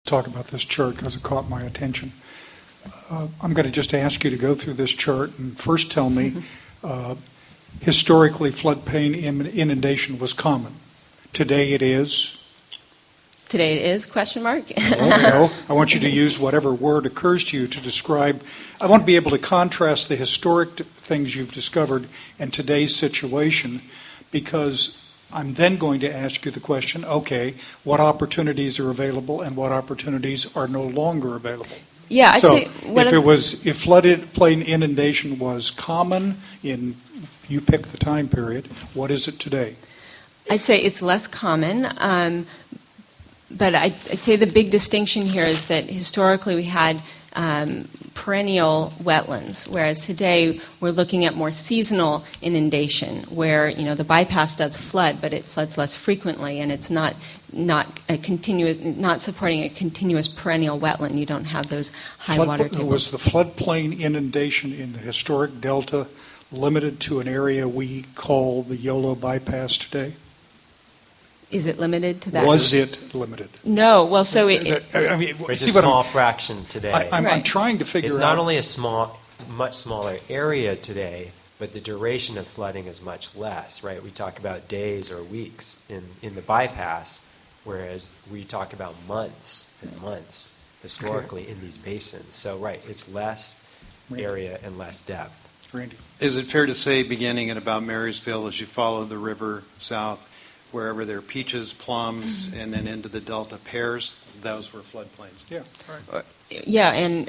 talk about this chart because it caught my attention. I'm going to just ask you to go through this chart and first tell me, historically, floodplain inundation was common. Today it is? Today it is, question mark? No, I want you to use whatever word occurs to you to describe. I want to be able to contrast the historic things you've discovered and today's situation, because I'm then going to ask you the question, okay, what opportunities are available and what opportunities are no longer available? Yeah, I'd say... if floodplain inundation was common in, you pick the time period, what is it today? I'd say it's less common, but I'd say the big distinction here is that historically we had perennial wetlands, whereas today we're looking at more seasonal inundation, where the bypass does flood, but it floods less frequently, and it's not supporting a continuous perennial wetland. You don't have those high water tables. Was the floodplain inundation in the historic delta limited to an area we call the YOLO bypass today? Is it limited to that? Was it limited? No. Well, so it's a small fraction today. I'm trying to figure out. It's not only a much smaller area today, but the duration of flooding is much less, right? We talk about days or weeks in the bypass, whereas we talk about months and months historically in these basins. So, right, it's less area and less depth. Randy. Is it fair to say, beginning at about Marysville, as you follow the river south, wherever there are peaches, plums, and then into the delta pears, those were floodplains? Yeah, right. Yeah, and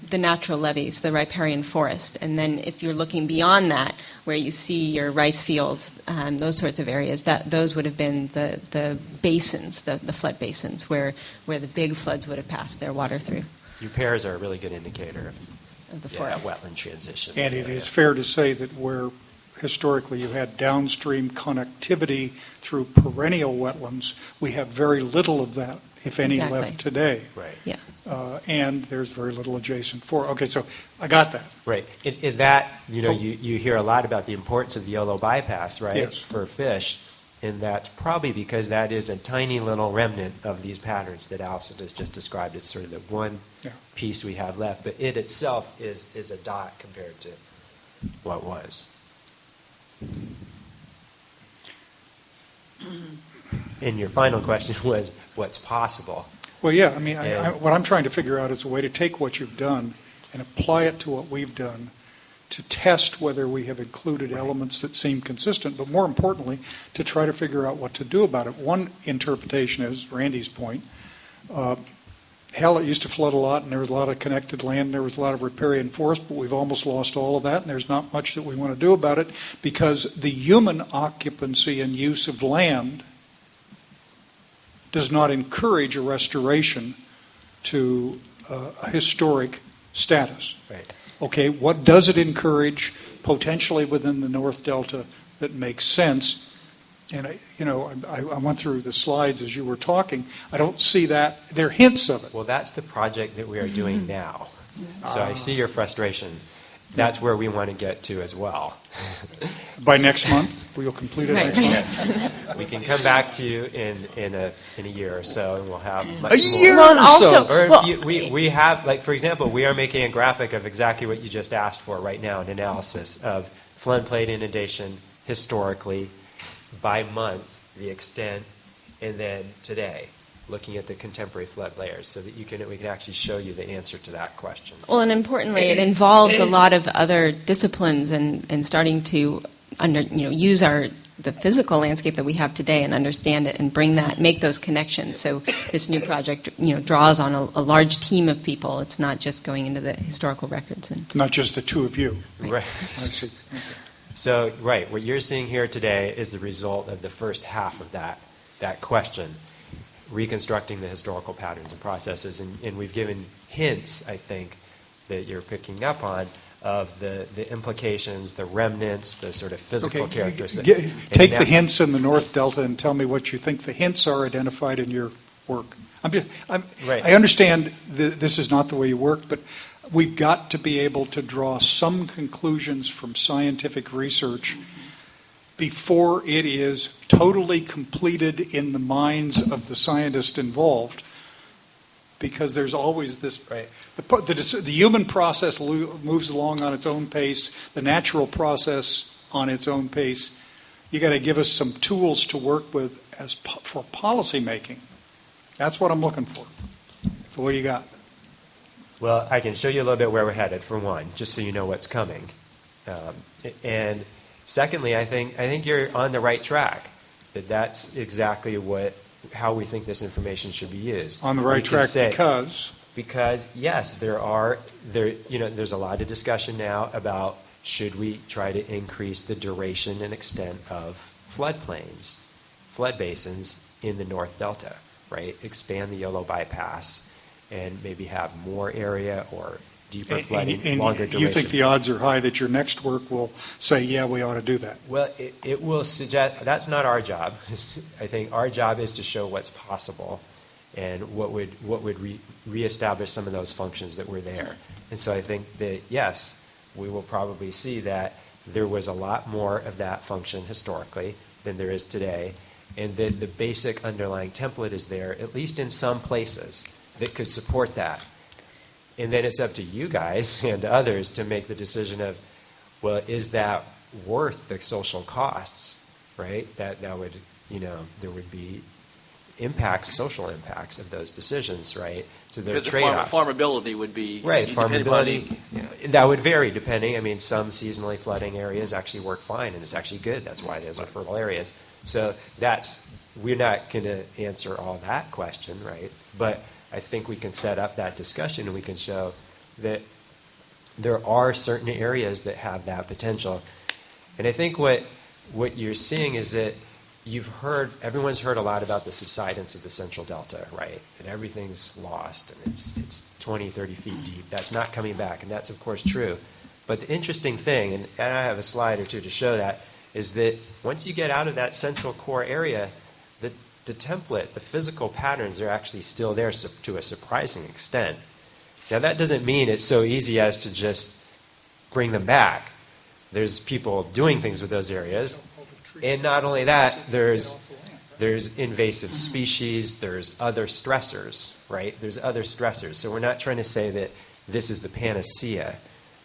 the natural levees, the riparian forest. And then if you're looking beyond that, where you see your rice fields, those sorts of areas, those would have been the basins, the flood basins, where the big floods would have passed their water through. Your pears are a really good indicator of the forest. Wetland transition. And it is fair to say that where historically you had downstream connectivity through perennial wetlands, we have very little of that, if any, left today. Right. Yeah. And there's very little adjacent for. Okay, so I got that. Right. In that, you hear a lot about the importance of the YOLO bypass, right, yes, for fish, and that's probably because that is a tiny little remnant of these patterns that Allison has just described. It's sort of the one piece we have left, but it itself is a dot compared to what was. And your final question was, what's possible? Well, yeah, I mean, what I'm trying to figure out is a way to take what you've done and apply it to what we've done to test whether we have included elements that seem consistent, but more importantly, to try to figure out what to do about it. One interpretation is, Randy's point, it used to flood a lot, and there was a lot of connected land, and there was a lot of riparian forest, but we've almost lost all of that, and there's not much that we want to do about it because the human occupancy and use of land does not encourage a restoration to a historic status. Right. Okay, what does it encourage potentially within the North Delta that makes sense? And I went through the slides as you were talking. I don't see that. There are hints of it. Well, that's the project that we are doing now. So I see your frustration. That's where we want to get to as well. By next month? We'll complete it next month? We can come back to you in a year or so, and we'll have much a year more. or so? We have, like, for example, we are making a graphic of exactly what you just asked for right now, an analysis of floodplain inundation historically, by month, the extent, and then today, looking at the contemporary flood layers, so that we can actually show you the answer to that question. Well, and importantly, it involves a lot of other disciplines and starting to use the physical landscape that we have today and understand it and make those connections. So this new project, draws on a large team of people. It's not just going into the historical records not just the two of you. Right. I see. Okay. So, right, what you're seeing here today is the result of the first half of that question, reconstructing the historical patterns and processes. And we've given hints, I think, that you're picking up on of the implications, the remnants, the sort of physical characteristics. Take the hints in the North Delta and tell me what you think the hints are identified in your work. I understand this is not the way you work, but we've got to be able to draw some conclusions from scientific research before it is totally completed in the minds of the scientist involved. because there's always this. Right. The human process moves along on its own pace, the natural process on its own pace. You got to give us some tools to work with for policy making. That's what I'm looking for. So what do you got? Well, I can show you a little bit where we're headed, for one, just so you know what's coming. And secondly, I think you're on the right track. That's exactly how we think this information should be used. On the right track because yes, there's a lot of discussion now about should we try to increase the duration and extent of floodplains, flood basins in the North Delta, right? Expand the Yolo bypass and maybe have more area or deeper flooding, and longer duration. You think the odds are high that your next work will say, yeah, we ought to do that? Well, it will suggest, that's not our job. I think our job is to show what's possible and what would reestablish some of those functions that were there. And so I think that, yes, we will probably see that there was a lot more of that function historically than there is today, and that the basic underlying template is there, at least in some places, that could support that. And then it's up to you guys and to others to make the decision of, well, is that worth the social costs, right? That would, there would be social impacts of those decisions, right? So there are trade-offs. Farmability would be right. Farmability, that would vary depending. I mean, some seasonally flooding areas actually work fine, and it's actually good. That's why those are fertile areas. So we're not going to answer all that question, right? But I think we can set up that discussion, and we can show that there are certain areas that have that potential. And I think what you're seeing is that everyone's heard a lot about the subsidence of the Central Delta, right? And everything's lost, and it's 20, 30 feet deep. That's not coming back, and that's, of course, true. But the interesting thing, and I have a slide or two to show that, is that once you get out of that central core area, the template, the physical patterns are actually still there to a surprising extent. Now, that doesn't mean it's so easy as to just bring them back. There's people doing things with those areas. And not only that, there's invasive species, there's other stressors, right? There's other stressors. So we're not trying to say that this is the panacea,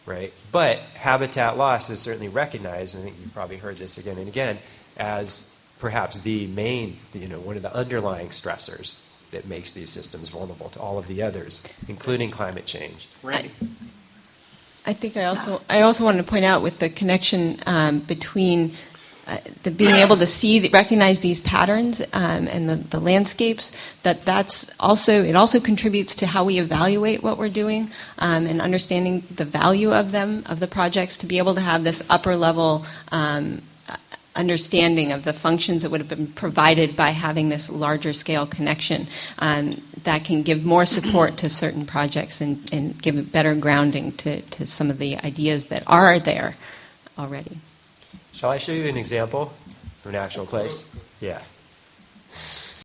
right? But habitat loss is certainly recognized, and I think you've probably heard this again and again, as perhaps the main, one of the underlying stressors that makes these systems vulnerable to all of the others, including climate change. Randy? I think I also wanted to point out with the connection between the being able to recognize these patterns and the landscapes, it also contributes to how we evaluate what we're doing and understanding the value of them, of the projects, to be able to have this upper level understanding of the functions that would have been provided by having this larger scale connection that can give more support to certain projects and give better grounding to some of the ideas that are there already. Shall I show you an example of an actual place? Yeah.